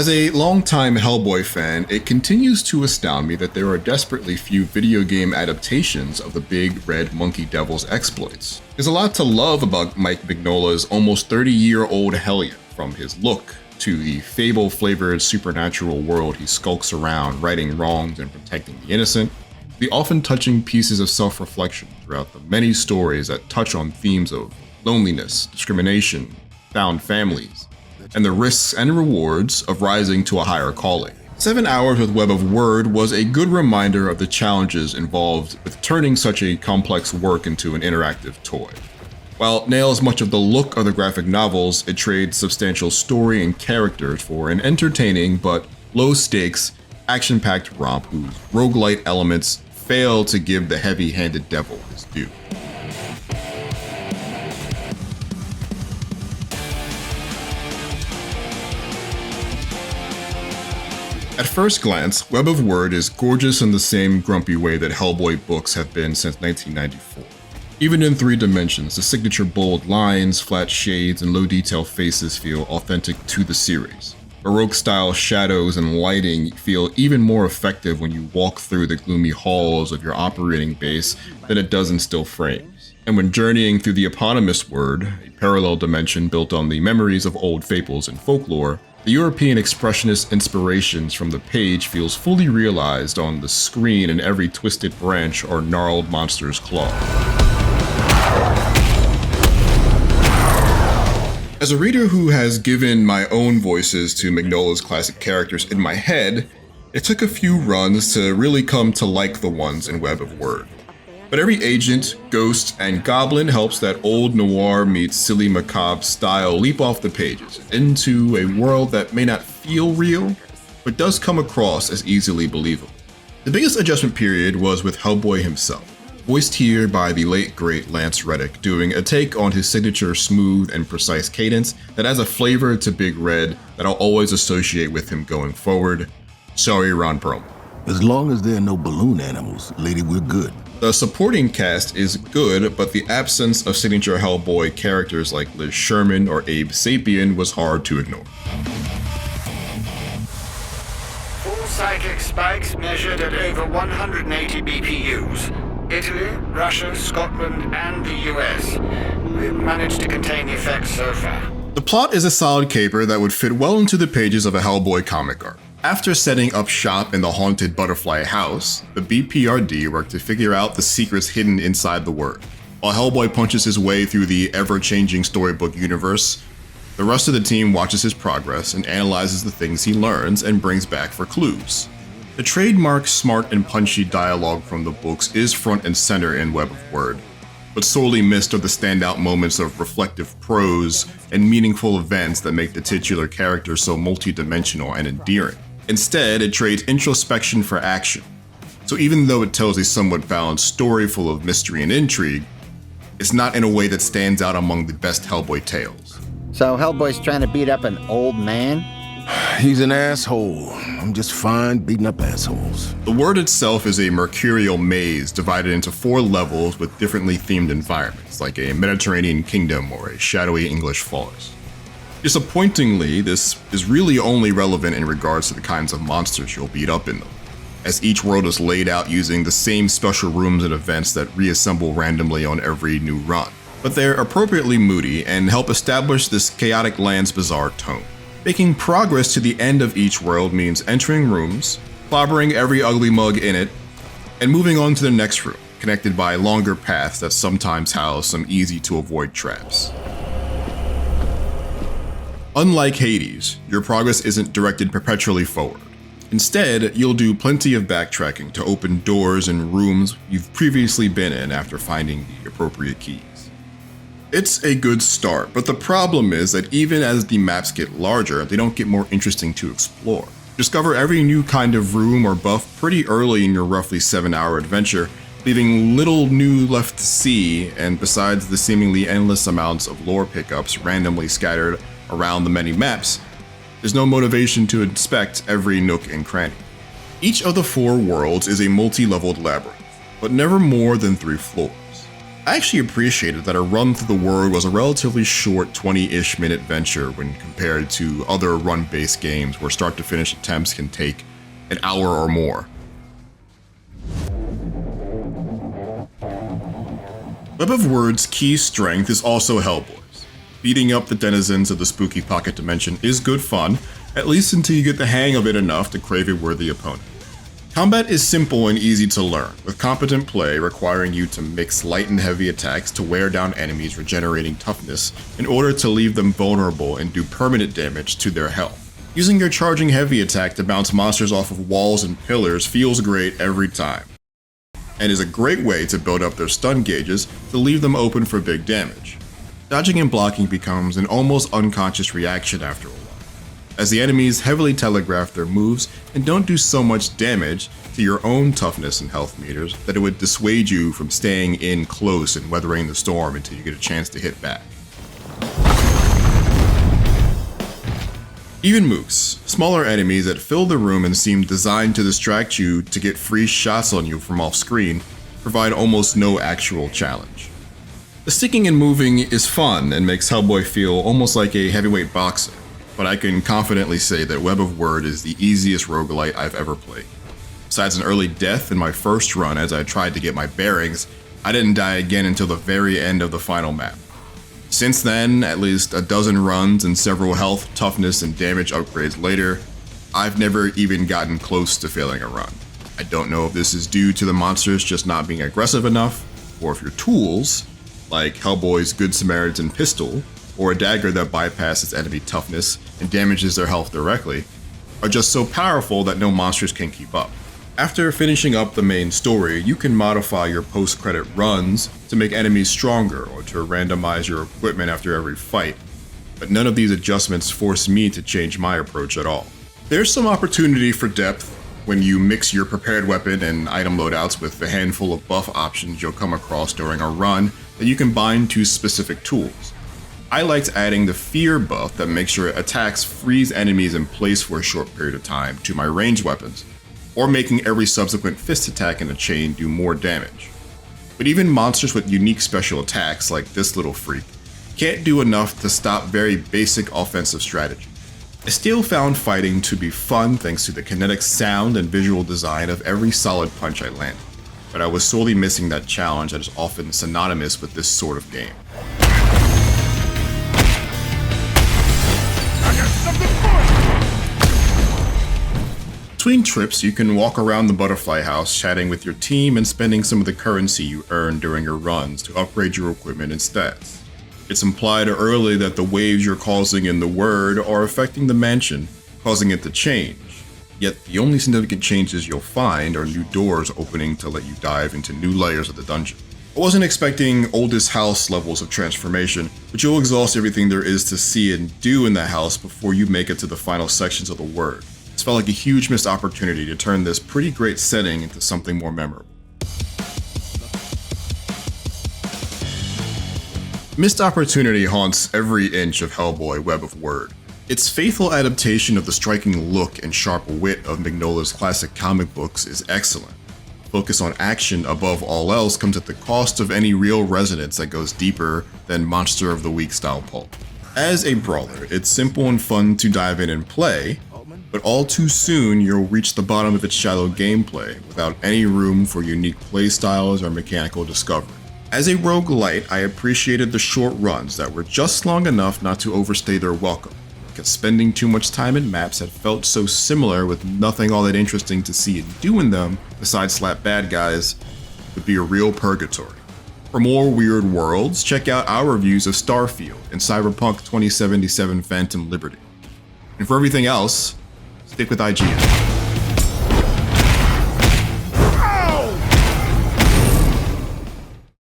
As a longtime Hellboy fan, it continues to astound me that there are desperately few video game adaptations of the big red monkey devil's exploits. There's a lot to love about Mike Mignola's almost 30-year-old hellion, from his look to the fable-flavored supernatural world he skulks around, righting wrongs and protecting the innocent, the often touching pieces of self-reflection throughout the many stories that touch on themes of loneliness, discrimination, found families, and the risks and rewards of rising to a higher calling. 7 Hours with Web of Wyrd was a good reminder of the challenges involved with turning such a complex work into an interactive toy. While it nails much of the look of the graphic novels, it trades substantial story and characters for an entertaining but low-stakes, action-packed romp whose roguelite elements fail to give the heavy-handed devil his due. At first glance, Web of Wyrd is gorgeous in the same grumpy way that Hellboy books have been since 1994. Even in 3 dimensions, the signature bold lines, flat shades, and low-detail faces feel authentic to the series. Baroque-style shadows and lighting feel even more effective when you walk through the gloomy halls of your operating base than it does in still frames. And when journeying through the eponymous Wyrd, a parallel dimension built on the memories of old fables and folklore, the European expressionist inspirations from the page feels fully realized on the screen, and every twisted branch or gnarled monster's claw. As a reader who has given my own voices to Mignola's classic characters in my head, it took a few runs to really come to like the ones in Web of Wyrd. But every agent, ghost, and goblin helps that old noir meets silly macabre style leap off the pages into a world that may not feel real, but does come across as easily believable. The biggest adjustment period was with Hellboy himself, voiced here by the late great Lance Reddick, doing a take on his signature smooth and precise cadence that adds a flavor to Big Red that I'll always associate with him going forward. Sorry, Ron Perlman. As long as there are no balloon animals, lady, we're good. The supporting cast is good, but the absence of signature Hellboy characters like Liz Sherman or Abe Sapien was hard to ignore. Full psychic spikes measured at over 180 BPUs. Italy, Russia, Scotland, and the US. We've managed to contain the effects so far. The plot is a solid caper that would fit well into the pages of a Hellboy comic arc. After setting up shop in the haunted butterfly house, the BPRD work to figure out the secrets hidden inside the Wyrd. While Hellboy punches his way through the ever-changing storybook universe, the rest of the team watches his progress and analyzes the things he learns and brings back for clues. The trademark smart and punchy dialogue from the books is front and center in Web of Wyrd, but sorely missed are the standout moments of reflective prose and meaningful events that make the titular character so multidimensional and endearing. Instead, it trades introspection for action. So even though it tells a somewhat balanced story full of mystery and intrigue, it's not in a way that stands out among the best Hellboy tales. So Hellboy's trying to beat up an old man? He's an asshole. I'm just fine beating up assholes. The Wyrd itself is a mercurial maze divided into 4 levels with differently themed environments, like a Mediterranean kingdom or a shadowy English forest. Disappointingly, this is really only relevant in regards to the kinds of monsters you'll beat up in them, as each world is laid out using the same special rooms and events that reassemble randomly on every new run. But they're appropriately moody and help establish this chaotic land's bizarre tone. Making progress to the end of each world means entering rooms, clobbering every ugly mug in it, and moving on to the next room, connected by longer paths that sometimes house some easy-to-avoid traps. Unlike Hades, your progress isn't directed perpetually forward. Instead, you'll do plenty of backtracking to open doors and rooms you've previously been in after finding the appropriate keys. It's a good start, but the problem is that even as the maps get larger, they don't get more interesting to explore. Discover every new kind of room or buff pretty early in your roughly 7-hour adventure, leaving little new left to see, and besides the seemingly endless amounts of lore pickups randomly scattered around the many maps, there's no motivation to inspect every nook and cranny. Each of the 4 worlds is a multi-leveled labyrinth, but never more than 3 floors. I actually appreciated that a run through the Wyrd was a relatively short 20-ish minute venture when compared to other run-based games where start-to-finish attempts can take an hour or more. Web of Wyrd's key strength is also Hellboy's. Beating up the denizens of the spooky pocket dimension is good fun, at least until you get the hang of it enough to crave a worthy opponent. Combat is simple and easy to learn, with competent play requiring you to mix light and heavy attacks to wear down enemies regenerating toughness in order to leave them vulnerable and do permanent damage to their health. Using your charging heavy attack to bounce monsters off of walls and pillars feels great every time, and is a great way to build up their stun gauges to leave them open for big damage. Dodging and blocking becomes an almost unconscious reaction after a while, as the enemies heavily telegraph their moves and don't do so much damage to your own toughness and health meters that it would dissuade you from staying in close and weathering the storm until you get a chance to hit back. Even mooks, smaller enemies that fill the room and seem designed to distract you to get free shots on you from off screen, provide almost no actual challenge. The sticking and moving is fun and makes Hellboy feel almost like a heavyweight boxer, but I can confidently say that Web of Wyrd is the easiest roguelite I've ever played. Besides an early death in my first run as I tried to get my bearings, I didn't die again until the very end of the final map. Since then, at least a dozen runs and several health, toughness, and damage upgrades later, I've never even gotten close to failing a run. I don't know if this is due to the monsters just not being aggressive enough, or if your tools, like Hellboy's Good Samaritan pistol, or a dagger that bypasses enemy toughness and damages their health directly, are just so powerful that no monsters can keep up. After finishing up the main story, you can modify your post-credit runs to make enemies stronger or to randomize your equipment after every fight, but none of these adjustments force me to change my approach at all. There's some opportunity for depth when you mix your prepared weapon and item loadouts with the handful of buff options you'll come across during a run that you can bind to specific tools. I liked adding the fear buff that makes your attacks freeze enemies in place for a short period of time to my ranged weapons, or making every subsequent fist attack in a chain do more damage. But even monsters with unique special attacks, like this little freak, can't do enough to stop very basic offensive strategy. I still found fighting to be fun thanks to the kinetic sound and visual design of every solid punch I landed, but I was sorely missing that challenge that is often synonymous with this sort of game. Between trips, you can walk around the butterfly house chatting with your team and spending some of the currency you earn during your runs to upgrade your equipment and stats. It's implied early that the waves you're causing in the Wyrd are affecting the mansion, causing it to change. Yet the only significant changes you'll find are new doors opening to let you dive into new layers of the dungeon. I wasn't expecting oldest house levels of transformation, but you'll exhaust everything there is to see and do in the house before you make it to the final sections of the Wyrd. It felt like a huge missed opportunity to turn this pretty great setting into something more memorable. Missed opportunity haunts every inch of Hellboy Web of Wyrd. Its faithful adaptation of the striking look and sharp wit of Mignola's classic comic books is excellent. Focus on action above all else comes at the cost of any real resonance that goes deeper than Monster of the Week style pulp. As a brawler, it's simple and fun to dive in and play, but all too soon you'll reach the bottom of its shallow gameplay without any room for unique playstyles or mechanical discovery. As a roguelite, I appreciated the short runs that were just long enough not to overstay their welcome, because spending too much time in maps had felt so similar with nothing all that interesting to see and do in them besides slap bad guys would be a real purgatory. For more weird worlds, check out our reviews of Starfield and Cyberpunk 2077 Phantom Liberty. And for everything else, stick with IGN.